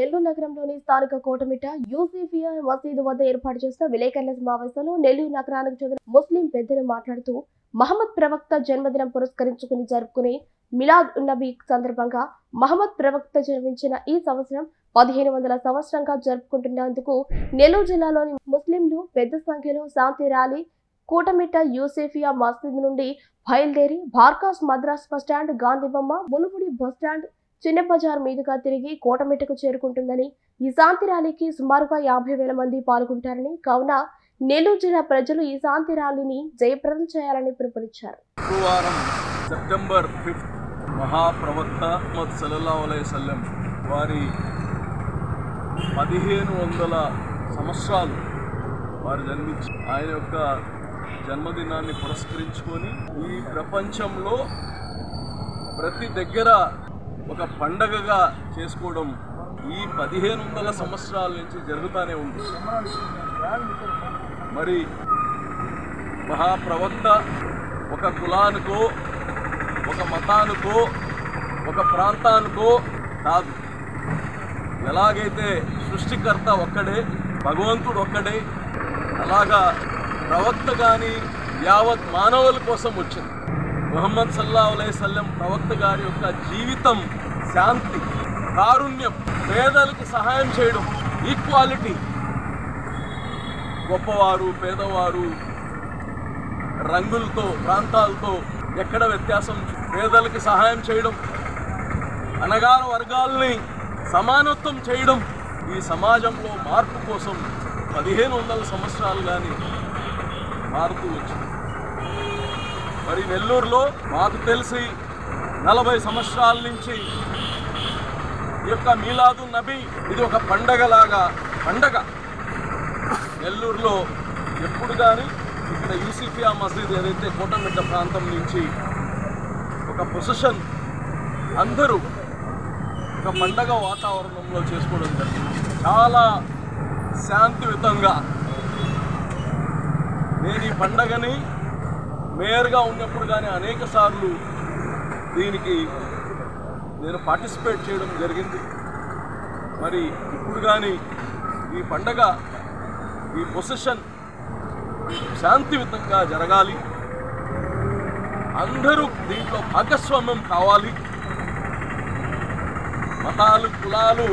నెల్లూరు నగరంలోని స్థానిక కోటమిట్ట యూసీఫియా మసీదు వద్ద ఏర్పాటు చేసిన విలేకరుల సమావేశంలో నెల్లూరు నగరానికి చెందిన ముస్లిం పెద్దలు మాట్లాడుతూ మహమ్మద్ ప్రవక్త జన్మదినం పురస్కరించుకుని జరుపుకునే మిలాద్ నబీ సందర్భంగా మహమ్మద్ ప్రవక్త జన్మించిన ఈ సంవత్సరం 1500 సంవత్సరంగా జరుపుకుంటున్నందుకు నెల్లూరు జిల్లాలోని ముస్లింలు పెద్ద సంఖ్యలో శాంతి ర్యాలీ కోటమిట్ట యూసీఫియా మసీదు నుండి బయలుదేరి బార్కాస్ మద్రాస్ బస్టాండ్ గాంధీబొమ్మ ములుగుడి బస్టాండ్ చిన్న బజార్ మీదుగా తిరిగి కోటమిట్టకు చేరుకుంటుందని ఈ శాంతి ర్యాలీకి సుమారుగా 50,000 మంది పాల్గొంటారని కావున నెల్లూరు జిల్లా ప్రజలు ఈ శాంతి ర్యాలీని జయప్రదం చేయాలని పిలుపునిచ్చారు. గురువారం సెప్టెంబర్ 5 మహాప్రవక్త ముహమ్మద్ సల్లల్లాహు అలైహి వసల్లం వారి 1500 సంవత్సరాలు వారు జన్మించి ఆయన యొక్క జన్మదినాన్ని పురస్కరించుకొని ఈ ప్రపంచంలో ప్రతి దగ్గర ఒక పండగగా చేసుకోవడం ఈ 1500 సంవత్సరాల నుంచి జరుగుతూనే ఉంది. మరి మహాప్రవక్త ఒక కులానికో ఒక మతానికో ఒక ప్రాంతానికో కాదు, ఎలాగైతే సృష్టికర్త ఒక్కడే, భగవంతుడు ఒక్కడే, అలాగా ప్రవక్త కానీ యావత్ మానవుల కోసం వచ్చింది. ముహమ్మద్ సల్లల్లాహు అలైహి వసల్లం ప్రవక్త గారి యొక్క జీవితం శాంతి, కారుణ్యం, పేదలకు సహాయం చేయడం, ఈక్వాలిటీ, గొప్పవారు పేదవారు రంగులతో ప్రాంతాలతో ఎక్కడ వ్యత్యాసం, పేదలకు సహాయం చేయడం, అణగార వర్గాల్ని సమానత్వం చేయడం, ఈ సమాజంలో మార్పు కోసం 1500 సంవత్సరాలు కానీ మారుతూ వచ్చింది. మరి నెల్లూరులో మాకు తెలిసి 40 సంవత్సరాల నుంచి ఈ యొక్క మీలాదు నబీ ఇది ఒక పండగలాగా నెల్లూరులో ఎప్పుడు కానీ ఇక్కడ యూసీఫియా మసీద్ ఏదైతే కోటమిట్ట ప్రాంతం నుంచి ఒక పొజిషన్ అందరూ ఒక పండగ వాతావరణంలో చేసుకోవడం జరిగింది. చాలా శాంతియుతంగా. నేను ఈ పండగని మేయర్గా ఉన్నప్పుడు కానీ అనేక సార్లు దీనికి నేను పార్టిసిపేట్ చేయడం జరిగింది. మరి ఇప్పుడు కానీ ఈ పండగ ఈ పొజిషన్ శాంతియుతంగా జరగాలి, అందరూ దీంట్లో భాగస్వామ్యం కావాలి. మతాలు కులాలు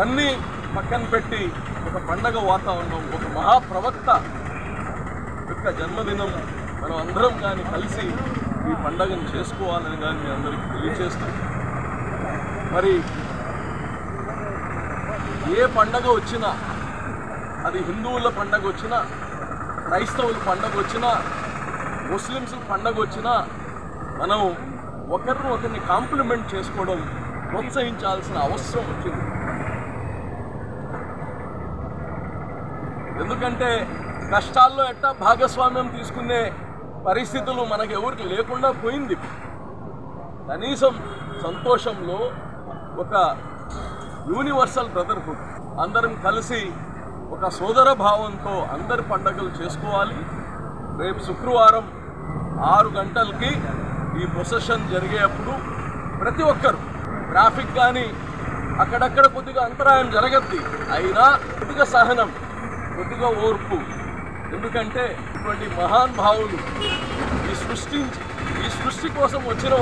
అన్నీ పక్కన పెట్టి ఒక పండగ వాతావరణం, ఒక మహాప్రవక్త యొక్క జన్మదినం మనం అందరం కానీ కలిసి ఈ పండగను చేసుకోవాలని కానీ మీ అందరికీ తెలియజేస్తాం. మరి ఏ పండగ వచ్చినా, అది హిందువుల పండగ వచ్చినా, క్రైస్తవుల పండగ వచ్చినా, ముస్లిమ్స్ పండగ వచ్చినా మనం ఒకరిని కాంప్లిమెంట్ చేసుకోవడం, ప్రోత్సహించాల్సిన అవసరం వచ్చింది. ఎందుకంటే కష్టాల్లో ఎట్టా భాగస్వామ్యం తీసుకునే పరిస్థితులు మనకు ఎవరికి లేకుండా పోయింది. కనీసం సంతోషంలో ఒక యూనివర్సల్ బ్రదర్హుడ్, అందరం కలిసి ఒక సోదర భావంతో అందరి పండుగలు చేసుకోవాలి. రేపు శుక్రవారం 6 గంటలకి ఈ ప్రొసెషన్ జరిగేటప్పుడు ప్రతి ఒక్కరు ట్రాఫిక్ కానీ అక్కడక్కడ కొద్దిగా అంతరాయం జరగద్ది, అయినా కొద్దిగా సహనం, కొద్దిగా ఓర్పు. ఎందుకంటే ఇటువంటి మహాన్ భావులు ఈ సృష్టి కోసం వచ్చిన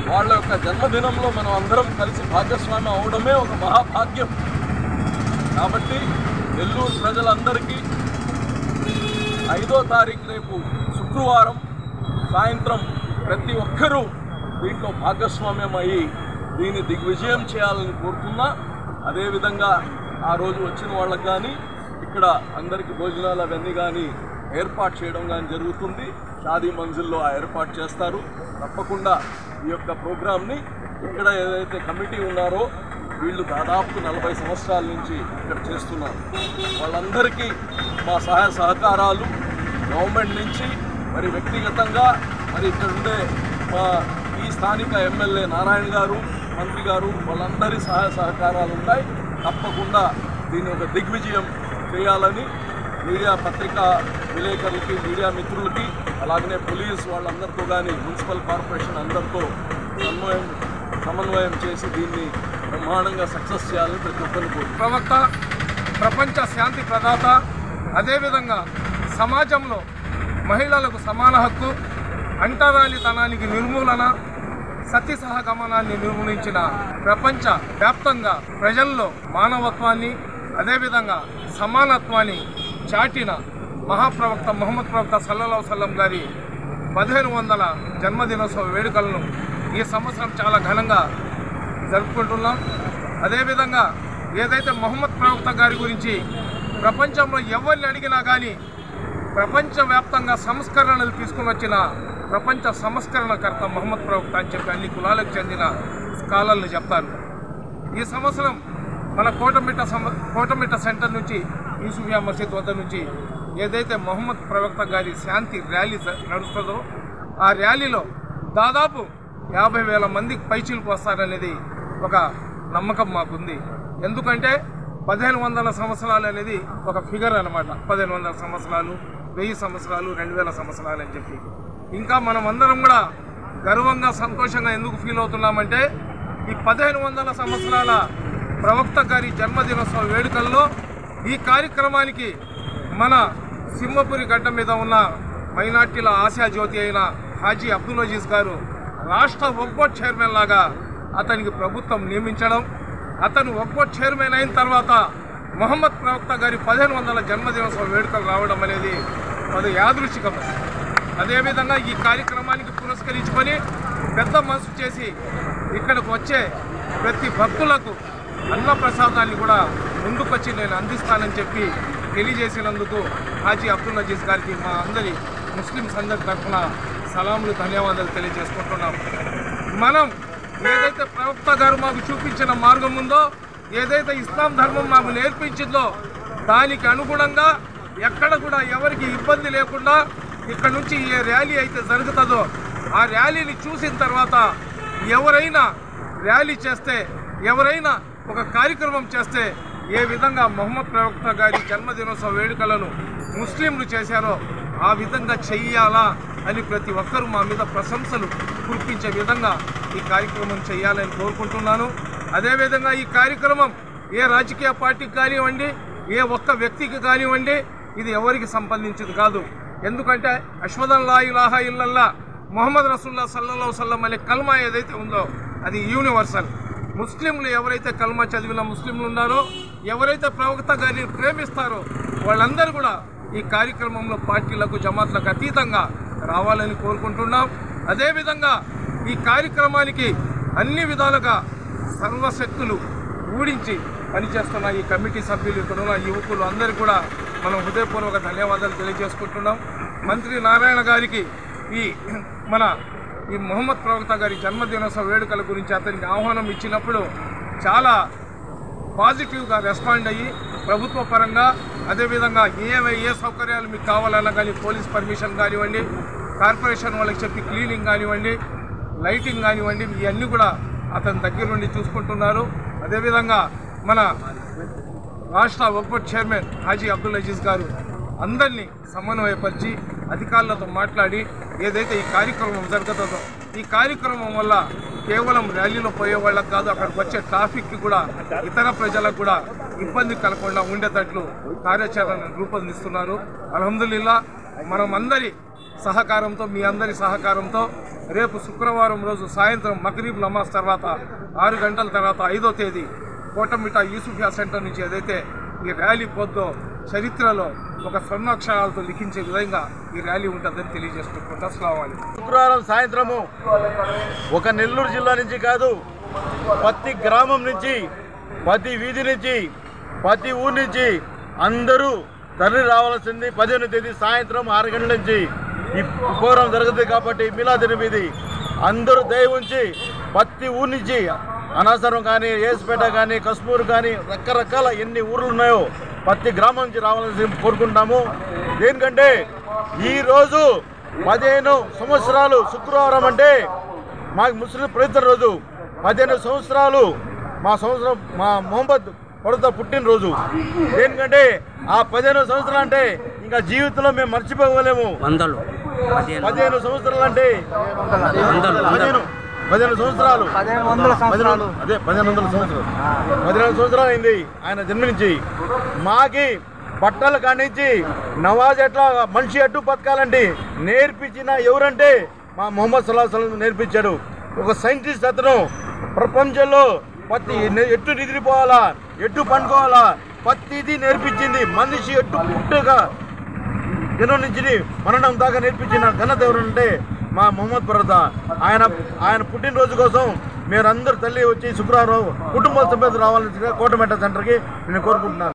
వాళ్ళ యొక్క జన్మదినంలో మనం అందరం కలిసి భాగస్వామ్యం అవడమే ఒక మహాభాగ్యం. కాబట్టి నెల్లూరు ప్రజలందరికీ 5వ తారీఖు రేపు శుక్రవారం సాయంత్రం ప్రతి ఒక్కరూ దీంట్లో భాగస్వామ్యం అయ్యి దీన్ని దిగ్విజయం చేయాలని కోరుతున్నా. అదేవిధంగా ఆ రోజు వచ్చిన వాళ్ళకి కానీ ఇక్కడ అందరికీ భోజనాలు అవన్నీ కానీ ఏర్పాటు చేయడం కానీ జరుగుతుంది. షాదీ మంజిల్లో ఆ ఏర్పాటు చేస్తారు. తప్పకుండా ఈ యొక్క ప్రోగ్రామ్ని ఇక్కడ ఏదైతే కమిటీ ఉన్నారో వీళ్ళు దాదాపు 40 సంవత్సరాల నుంచి ఇక్కడ చేస్తున్నారు. వాళ్ళందరికీ మా సహాయ సహకారాలు గవర్నమెంట్ నుంచి, మరి వ్యక్తిగతంగా, మరి ఇక్కడ ఉండే మా ఈ స్థానిక ఎమ్మెల్యే నారాయణ గారు, మంత్రి గారు, వాళ్ళందరి సహాయ సహకారాలు ఉంటాయి. తప్పకుండా దీన్ని ఒక దిగ్విజయం చేయాలని మీడియా పత్రికా విలేకరులకి, మీడియా మిత్రులకి, అలాగనే పోలీస్ వాళ్ళందరితో కానీ మున్సిపల్ కార్పొరేషన్ అందరితో సమన్వయం చేసి దీన్ని బ్రహ్మాండంగా సక్సెస్ చేయాలని ప్రతి ఒక్కరిని కోరుకుంటున్నాను. ప్రవక్త, ప్రపంచ శాంతి ప్రదాత, అదేవిధంగా సమాజంలో మహిళలకు సమాన హక్కు, అంటరానితనానికి నిర్మూలన, సతీ సహగమనాన్ని నిర్మూలించిన ప్రపంచ వ్యాప్తంగా ప్రజల్లో మానవత్వాన్ని అదేవిధంగా సమానత్వాన్ని చాటిన మహాప్రవక్త ముహమ్మద్ ప్రవక్త సల్లల్లాహు అలైహి వసల్లం గారి 1500 జన్మదినోత్సవ వేడుకలను ఈ సంవత్సరం చాలా ఘనంగా జరుపుకుంటున్నాం. అదేవిధంగా ఏదైతే ముహమ్మద్ ప్రవక్త గారి గురించి ప్రపంచంలో ఎవరిని అడిగినా కానీ ప్రపంచవ్యాప్తంగా సంస్కరణలు తీసుకుని వచ్చిన ప్రపంచ సంస్కరణకర్త ముహమ్మద్ ప్రవక్త అని చెప్పి అన్ని కులాలకు చెందిన స్కాలర్లు చెప్తారు. ఈ సంవత్సరం మన కోటమిట్ట సెంటర్ నుంచి యూసుఫియా మసీద్ వద్ద నుంచి ఏదైతే ముహమ్మద్ ప్రవక్త గారి శాంతి ర్యాలీ నడుస్తుందో ఆ ర్యాలీలో దాదాపు 50,000 మందికి పైచీలకు వస్తారనేది ఒక నమ్మకం మాకుంది. ఎందుకంటే 1500 సంవత్సరాలు అనేది ఒక ఫిగర్ అన్నమాట. 1500 సంవత్సరాలు, 1000 సంవత్సరాలు, 2000 సంవత్సరాలు అని చెప్పి ఇంకా మనం అందరం కూడా గర్వంగా సంతోషంగా ఎందుకు ఫీల్ అవుతున్నామంటే ఈ 1500 సంవత్సరాల ప్రవక్త గారి జన్మదినోత్సవ వేడుకల్లో ఈ కార్యక్రమానికి మన సింహపురి గడ్డ మీద ఉన్న మైనార్టీల ఆశాజ్యోతి అయిన హాజీ అబ్దుల్ అజీజ్ గారు రాష్ట్ర వక్ఫ్ చైర్మన్ లాగా అతనికి ప్రభుత్వం నియమించడం, అతను వక్ఫ్ చైర్మన్ అయిన తర్వాత ముహమ్మద్ ప్రవక్త గారి 1500 జన్మదినోత్సవ వేడుకలు రావడం అనేది అది యాదృచ్ఛికం. అదేవిధంగా ఈ కార్యక్రమానికి పురస్కరించుకొని పెద్ద మనసు చేసి ఇక్కడికి వచ్చే ప్రతి భక్తులకు అన్నప్రసాదాన్ని కూడా ముందుకొచ్చి నేను అందిస్తానని చెప్పి తెలియజేసినందుకు హాజీ అబ్దుల్ అజీజ్ గారికి మా అందరి ముస్లిమ్స్ అందరి తరఫున సలాములు, ధన్యవాదాలు తెలియజేసుకుంటున్నాం. మనం ఏదైతే ప్రవక్త గారు మాకు చూపించిన మార్గం ఉందో, ఏదైతే ఇస్లాం ధర్మం మాకు నేర్పించిందో దానికి అనుగుణంగా ఎక్కడ కూడా ఎవరికి ఇబ్బంది లేకుండా ఇక్కడ నుంచి ఏ ర్యాలీ అయితే జరుగుతుందో ఆ ర్యాలీని చూసిన తర్వాత ఎవరైనా ర్యాలీ చేస్తే, ఎవరైనా ఒక కార్యక్రమం చేస్తే ఏ విధంగా ముహమ్మద్ ప్రవక్త గారి జన్మదినోత్సవ వేడుకలను ముస్లింలు చేశారో ఆ విధంగా చెయ్యాలా అని ప్రతి ఒక్కరూ మా మీద ప్రశంసలు కురిపించే విధంగా ఈ కార్యక్రమం చేయాలని కోరుకుంటున్నాను. అదేవిధంగా ఈ కార్యక్రమం ఏ రాజకీయ పార్టీకి కానివ్వండి, ఏ ఒక్క వ్యక్తికి కానివ్వండి, ఇది ఎవరికి సంబంధించింది కాదు. ఎందుకంటే అష్హదు లా ఇలాహా ఇల్లల్లా ముహమ్మద్ రసూలుల్లాహ్ సల్లల్లాహు అలైహి వసల్లం అనే కల్మా ఏదైతే ఉందో అది యూనివర్సల్. ముస్లింలు ఎవరైతే కల్మా చదివిన ముస్లింలు ఉన్నారో, ఎవరైతే ప్రవక్త గారిని ప్రేమిస్తారో వాళ్ళందరూ కూడా ఈ కార్యక్రమంలో పార్టీలకు, జమాత్లకు అతీతంగా రావాలని కోరుకుంటున్నాం. అదేవిధంగా ఈ కార్యక్రమానికి అన్ని విధాలుగా సర్వశక్తులు ఊడించి పనిచేస్తున్న ఈ కమిటీ సభ్యులు, ఇక్కడున్న యువకులు అందరికీ కూడా మనం హృదయపూర్వక ధన్యవాదాలు తెలియజేసుకుంటున్నాం. మంత్రి నారాయణ గారికి ఈ ముహమ్మద్ ప్రవక్త గారి జన్మదినోత్సవ వేడుకల గురించి అతనికి ఆహ్వానం ఇచ్చినప్పుడు చాలా పాజిటివ్గా రెస్పాండ్ అయ్యి ప్రభుత్వ పరంగా అదేవిధంగా ఏ సౌకర్యాలు మీకు కావాలన్నా కానీ పోలీస్ పర్మిషన్ కానివ్వండి, కార్పొరేషన్ వాళ్ళకి చెప్పి క్లీనింగ్ కానివ్వండి, లైటింగ్ కానివ్వండి, ఇవన్నీ కూడా అతని దగ్గర నుండి చూసుకుంటున్నారు. అదేవిధంగా మన రాష్ట్ర వక్ఫ్ చైర్మన్ హాజీ అబ్దుల్ అజీజ్ గారు అందరినీ సమన్వయపరిచి అధికారులతో మాట్లాడి ఏదైతే ఈ కార్యక్రమం జరుగుతుందో ఈ కార్యక్రమం వల్ల కేవలం ర్యాలీలో పోయే వాళ్ళకు కాదు, అక్కడికి వచ్చే ట్రాఫిక్కి కూడా ఇతర ప్రజలకు కూడా ఇబ్బంది కలగకుండా ఉండేటట్లు కార్యాచరణను రూపొందిస్తున్నారు. అల్హమ్దులిల్లా మనం అందరి సహకారంతో, మీ అందరి సహకారంతో రేపు శుక్రవారం రోజు సాయంత్రం మగ్రిబ్ నమాజ్ తర్వాత 6 గంటల తర్వాత 5వ తేదీ కోటమిట్ట యూసుఫియా సెంటర్ నుంచి ఏదైతే ఈ ర్యాలీ పోద్దో చరిత్రలో ఒక స్వర్ణాక్షరాలతో లిఖించే విధంగా ఈ ర్యాలీ ఉంటుందని తెలియజేసుకుంటున్నాం. అస్సలాము అలైకుం. శుక్రవారం సాయంత్రము ఒక నెల్లూరు జిల్లా నుంచి కాదు, ప్రతి గ్రామం నుంచి, ప్రతి వీధి నుంచి, ప్రతి ఊరి నుంచి అందరూ తరలి రావాల్సింది. 15వ తేదీ సాయంత్రం 6 గంటల నుంచి ఈ ప్రోగ్రాం జరుగుతుంది కాబట్టి మిలాద్ నబీ అందరూ దయ ఉంచి ప్రతి ఊరి నుంచి అనాసరం కానీ, ఏసుపేట కానీ, కస్మూర్ కానీ రకరకాల ఎన్ని ఊర్లు ఉన్నాయో ప్రతి గ్రామం నుంచి రావాలని కోరుకుంటాము. దేనికంటే ఈరోజు 15 సంవత్సరాలు శుక్రవారం అంటే మాకు ముస్లిం పవిత్ర రోజు. 15 సంవత్సరాలు మా మొహమ్మద్ ప్రవక్త పుట్టినరోజు. దేనికంటే ఆ 15 సంవత్సరాలు అంటే ఇంకా జీవితంలో మేము మర్చిపోగలేము. 15 సంవత్సరాలు అంటే 15 సంవత్సరాలు అదే 1500 సంవత్సరాలు 15 సంవత్సరాలు అయింది ఆయన జన్మించి. మాకి బట్టలు కానించి నవాజ్ ఎట్లా మనిషి అడ్డు బతకాలంటే నేర్పించిన ఎవరంటే మా మొహమ్మద్ సల్లాహు అలైహి వసల్లం నేర్పించాడు. ఒక సైంటిస్ట్ అతను ప్రపంచంలో ప్రతి ఎట్టు నిద్రపోవాలా, ఎట్టు పండుకోవాలా, ప్రతిదీ నేర్పించింది. మనిషి ఎట్టు పుట్టుగా జనం నుంచి మరణం దాకా నేర్పించిన ఘనత ఎవరంటే మా మొహమ్మద్ ప్రవక్త. ఆయన పుట్టినరోజు కోసం మీరందరూ తల్లి వచ్చి శుక్రవారం కుటుంబ సభ్యులు రావాలని కోటమెట్ట సెంటర్కి నేను కోరుకుంటున్నాను.